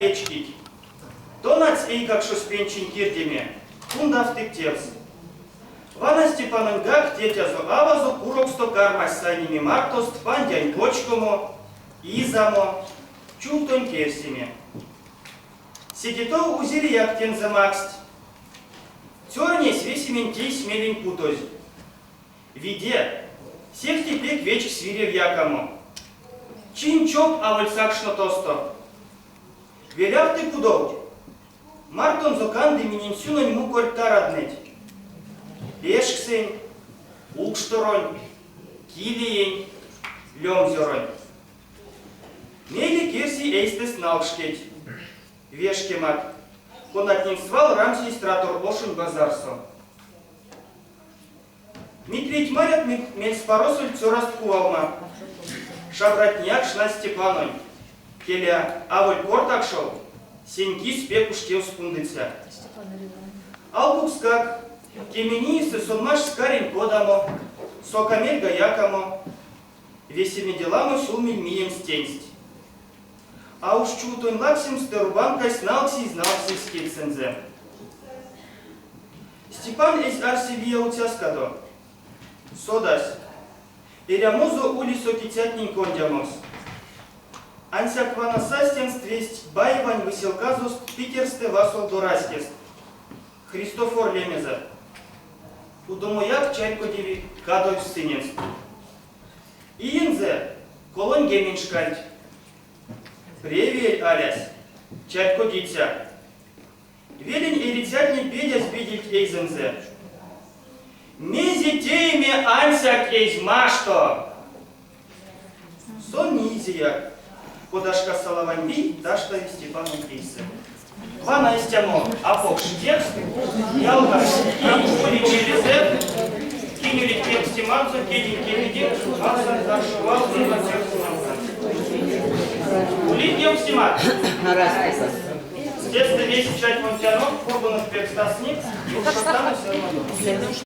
Ечкик. Донац эй как шуспенчин кирдеме. Кундав тыктевс. Вана Степанын гак тетязу авазу куроксто кармаш сайними мартост пандянь почкому, изамо, чултон керсиме. Сидито узили яктен замакст. Тёрне свесимен тей смелень путоз. Виде, всех тепек веч свирев якому. Чин-чоп авальсак шнотосто. Веляв ты кудов. Мартон зоканды мининсюнонь муколь тараднеть. Пешксень, укшторонь, килиень, лёмзеронь. Мели керси эйстес налкшкеть. Вешкемат. Конатнинствал рамсий стратор ошен базарсо. Митрить марят мельспоросуль цораст кувалма. Шабратняк шна Степанонь. Келя аволь кортак шел. Сеньки спекушке спундыця. Алкукскак. Кеменисы сонмаш скарень кодамо. Сокамель гаякамо. Весеми деламо сулмель мием стенсть. А уж чутон лаксим стерубанкой сналкси изналкси скицензе. Степан из арсивия утяскадо. Содас. Перямозо улисо китятнень кондямос. Ансяквана састенс твесть байвань выселказус питерсте васол дораскест. Христофор Лемеза. Удомояк чайко деви кадой сыненс. Иензе колонь геменшкальть. Привет, Алясь. Чайко дитя. Велень и рецятни педясь видеть эйзензе. Мезитейме ансяк эйз машто. Сон низия. Кодашка салаваньби, дашта и Степаном кейсы. Вана истямо, апокш текст, ялга, и через это, кинюли текст стиманцу, кедин кедин, маса зашивал, зима текст стиманца. Улит текст стиманца. С детства весь чать монтянов, курбанов перстасник, и уж останусь все равно.